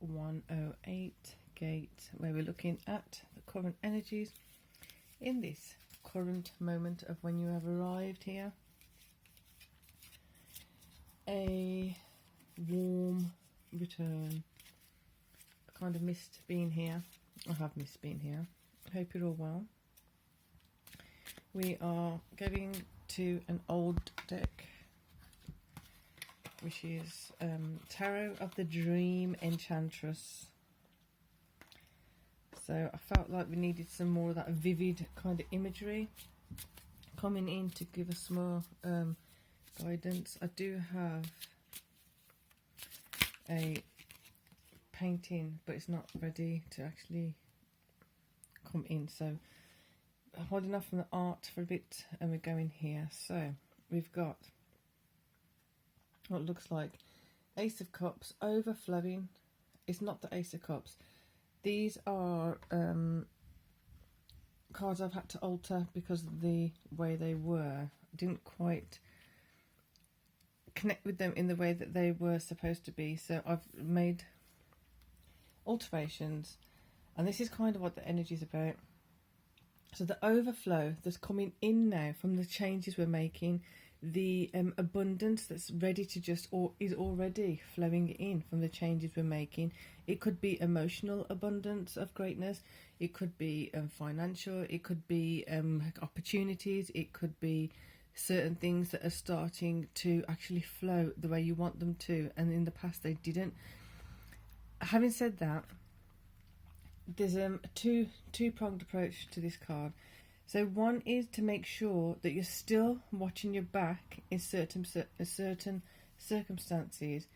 108 gate, where we're looking at the current energies in this current moment of when you have arrived here. A warm return. I kind of missed being here. I have missed being here. Hope you're all well. We are going to an old deck, which is Tarot of the Dream Enchantress. So I felt like we needed some more of that vivid kind of imagery coming in to give us more guidance. I do have a painting, but it's not ready to actually come in, so I'm holding off from the art for a bit and we're going here. So we've got what looks like Ace of Cups overflowing. It's not the Ace of Cups. These are cards I've had to alter because of the way they were. I didn't quite connect with them in the way that they were supposed to be, so I've made alterations, and this is kind of what the energy is about. So the overflow that's coming in now from the changes we're making, the abundance that's ready to just, or is already flowing in from the changes we're making. It could be emotional abundance of greatness, it could be financial, it could be opportunities, it could be certain things that are starting to actually flow the way you want them to, and in the past they didn't. Having said that, there's a two-pronged approach to this card. So one is to make sure that you're still watching your back in certain circumstances,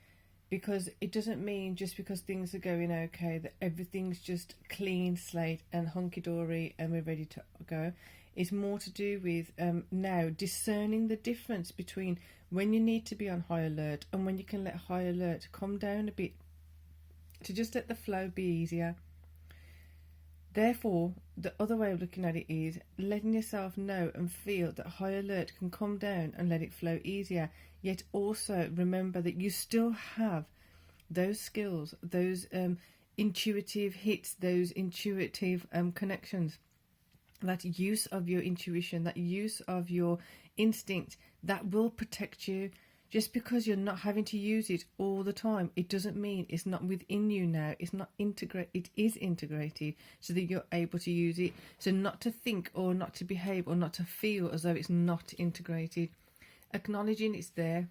because it doesn't mean just because things are going okay that everything's just clean slate and hunky-dory and we're ready to go. It's more to do with now discerning the difference between when you need to be on high alert and when you can let high alert come down a bit, to just let the flow be easier. Therefore, the other way of looking at it is letting yourself know and feel that high alert can come down and let it flow easier, yet also remember that you still have those skills, those intuitive hits, those intuitive connections, that use of your intuition, that use of your instinct that will protect you. Just because you're not having to use it all the time, it doesn't mean it's not within you now. It's not integrate. It is integrated so that you're able to use it. So not to think or not to behave or not to feel as though it's not integrated. Acknowledging it's there.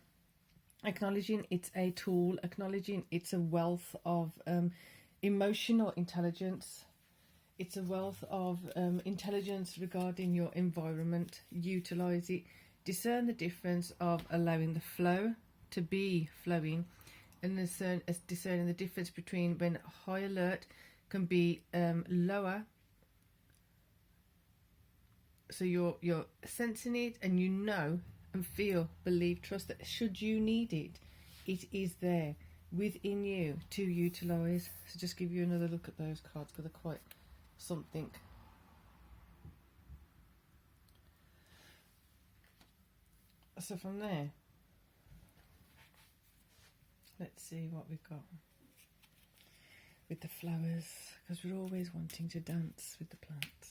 Acknowledging it's a tool. Acknowledging it's a wealth of emotional intelligence. It's a wealth of intelligence regarding your environment. Utilize it. Discern the difference of allowing the flow to be flowing, and discerning the difference between when high alert can be lower. So you're sensing it, and you know and feel, believe, trust that should you need it, it is there within you to utilize. So just give you another look at those cards because they're quite something. So from there, let's see what we've got with the flowers, because we're always wanting to dance with the plants.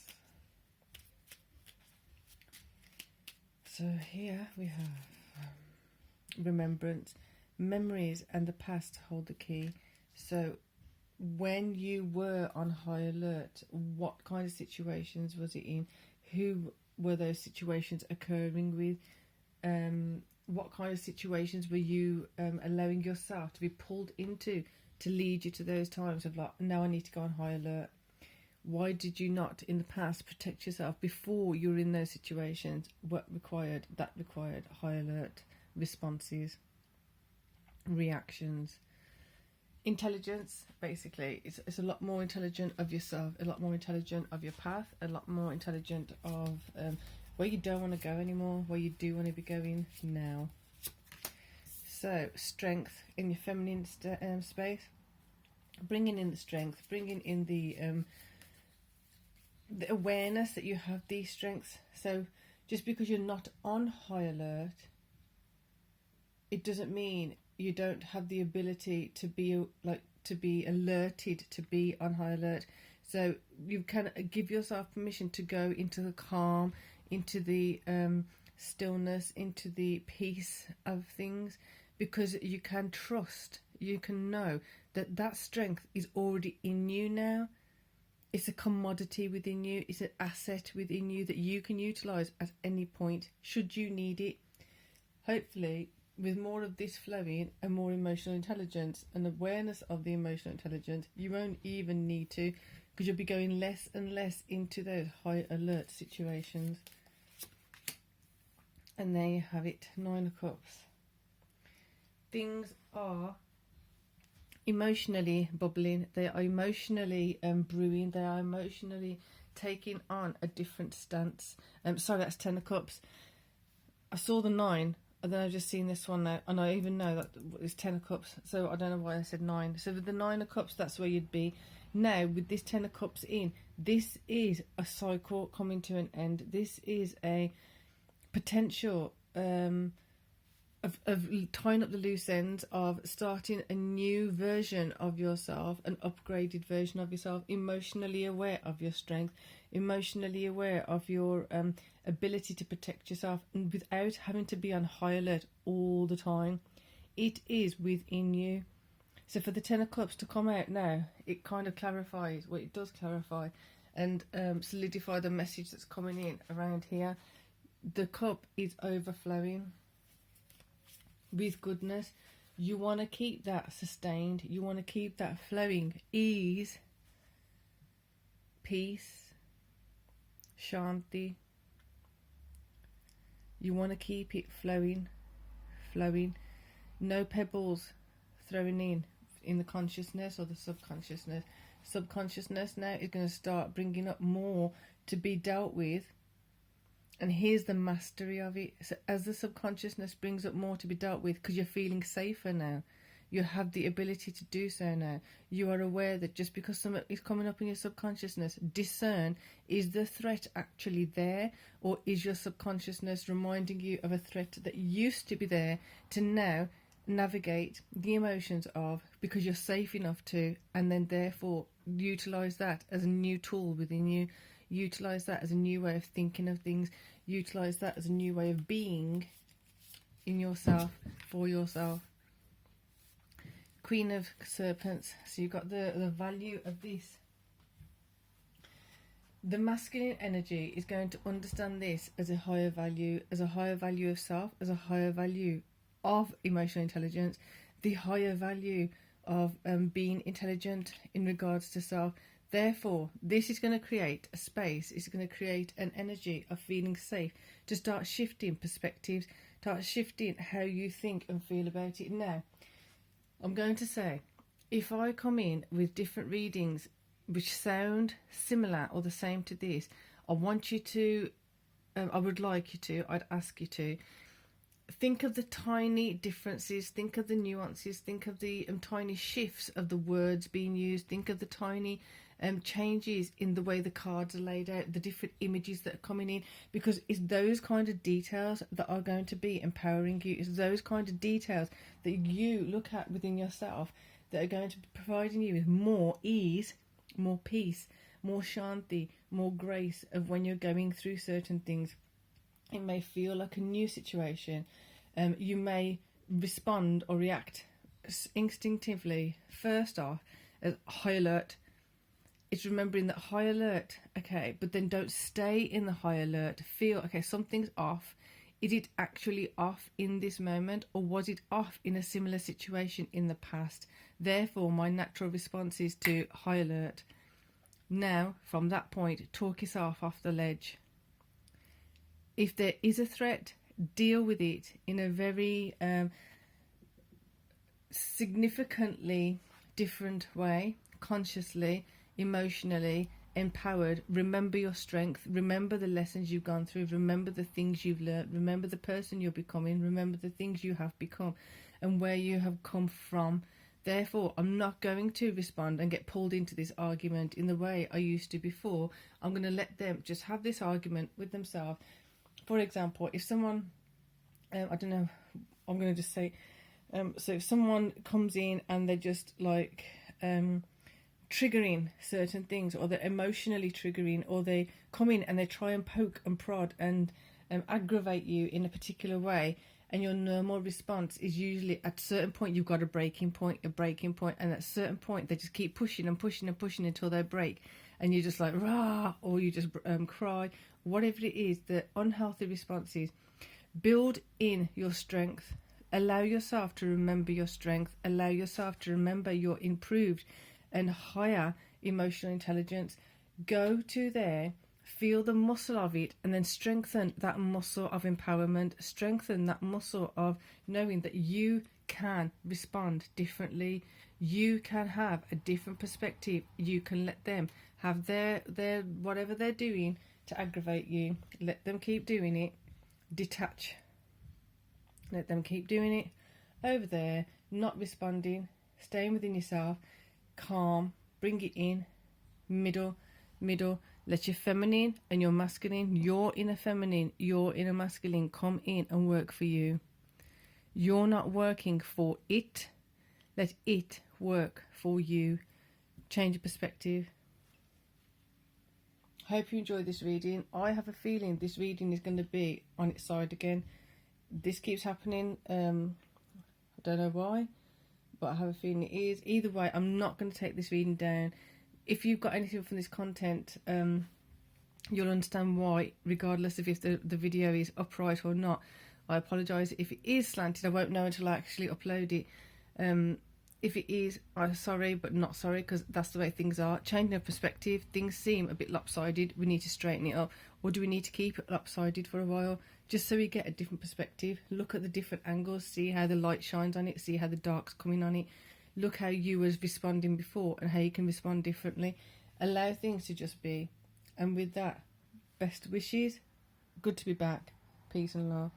So here we have remembrance, memories, and the past hold the key. So when you were on high alert, what kind of situations was it in? Who were those situations occurring with? What kind of situations were you allowing yourself to be pulled into to lead you to those times of like, now I need to go on high alert? Why did you not in the past protect yourself before you were in those situations? What required? That required high alert responses, reactions. Intelligence, basically, it's a lot more intelligent of yourself, a lot more intelligent of your path, a lot more intelligent of where you don't want to go anymore, where you do want to be going now. So strength in your feminine space, bringing in the strength, bringing in the awareness that you have these strengths. So just because you're not on high alert, it doesn't mean you don't have the ability to be like to be alerted, to be on high alert. So you can give yourself permission to go into the calm, into the stillness, into the peace of things, because you can trust, you can know that that strength is already in you now. It's a commodity within you, it's an asset within you that you can utilize at any point should you need it. Hopefully, with more of this flowing and more emotional intelligence and awareness of the emotional intelligence, you won't even need to, because you'll be going less and less into those high alert situations. And there you have it, 9 of Cups. Things are emotionally bubbling, they are emotionally brewing, they are emotionally taking on a different stance. Sorry, that's 10 of Cups. I saw the 9, and then I've just seen this one now, and I even know that it's 10 of Cups, so I don't know why I said 9. So with the 9 of Cups, that's where you'd be. Now, with this 10 of Cups in, this is a cycle coming to an end. This is a potential of tying up the loose ends, of starting a new version of yourself, an upgraded version of yourself, emotionally aware of your strength, emotionally aware of your ability to protect yourself, and without having to be on high alert all the time. It is within you. So for the 10 of Cups to come out now, it kind of clarifies, well, it does clarify and solidify the message that's coming in around here. The cup is overflowing with goodness. You want to keep that sustained, you want to keep that flowing. Ease, peace, shanti. You want to keep it flowing. No pebbles thrown in the consciousness or the subconsciousness. Subconsciousness now is going to start bringing up more to be dealt with. And here's the mastery of it. So as the subconsciousness brings up more to be dealt with, because you're feeling safer now, you have the ability to do so now. You are aware that just because something is coming up in your subconsciousness, discern, is the threat actually there, or is your subconsciousness reminding you of a threat that used to be there to now navigate the emotions of, because you're safe enough to, and then therefore utilize that as a new tool within you. Utilize that as a new way of thinking of things. Utilize that as a new way of being in yourself, for yourself. Queen of Serpents. So you've got the value of this. The masculine energy is going to understand this as a higher value of self, as a higher value of emotional intelligence, the higher value of being intelligent in regards to self. Therefore, this is going to create a space, it's going to create an energy of feeling safe to start shifting perspectives, start shifting how you think and feel about it. Now, I'm going to say, if I come in with different readings which sound similar or the same to this, I want you to, I would like you to, I'd ask you to, think of the tiny differences, think of the nuances, think of the tiny shifts of the words being used, think of the tiny changes in the way the cards are laid out, the different images that are coming in, because it's those kind of details that are going to be empowering you. It's those kind of details that you look at within yourself that are going to be providing you with more ease, more peace, more shanti, more grace of when you're going through certain things. It may feel like a new situation. You may respond or react instinctively, first off, as high alert. It's remembering that high alert, okay, but then don't stay in the high alert. Feel, okay, something's off. Is it actually off in this moment, or was it off in a similar situation in the past? Therefore, my natural response is to high alert. Now, from that point, talk yourself off the ledge. If there is a threat, deal with it in a very significantly different way, consciously, emotionally, empowered. Remember your strength, remember the lessons you've gone through, remember the things you've learned, remember the person you're becoming, remember the things you have become and where you have come from. Therefore, I'm not going to respond and get pulled into this argument in the way I used to before. I'm going to let them just have this argument with themselves. For example, if someone, I don't know, I'm going to just say, so if someone comes in and they're just like triggering certain things, or they're emotionally triggering, or they come in and they try and poke and prod and aggravate you in a particular way, and your normal response is usually at a certain point you've got a breaking point, and at a certain point they just keep pushing and pushing and pushing until they break, and you're just like rah, or you just cry, whatever it is. The unhealthy responses, build in your strength. Allow yourself to remember your strength. Allow yourself to remember your improved and higher emotional intelligence. Go to there, feel the muscle of it, and then strengthen that muscle of empowerment. Strengthen that muscle of knowing that you can respond differently. You can have a different perspective. You can let them have their whatever they're doing to aggravate you. Let them keep doing it. Detach. Let them keep doing it over there, not responding, staying within yourself, calm, bring it in, middle. Let your feminine and your masculine, your inner feminine, your inner masculine come in and work for you. You're not working for it. Let it work for you. Change your perspective. Hope you enjoyed this reading. I have a feeling this reading is going to be on its side again. This keeps happening. I don't know why, but I have a feeling it is. Either way, I'm not going to take this reading down. If you've got anything from this content, you'll understand why, regardless of if the video is upright or not. I apologise if it is slanted. I won't know until I actually upload it. If it is, I'm sorry, but not sorry, because that's the way things are. Changing of perspective, things seem a bit lopsided. We need to straighten it up. Or do we need to keep it lopsided for a while, just so we get a different perspective? Look at the different angles, see how the light shines on it, see how the dark's coming on it. Look how you was responding before and how you can respond differently. Allow things to just be. And with that, best wishes. Good to be back. Peace and love.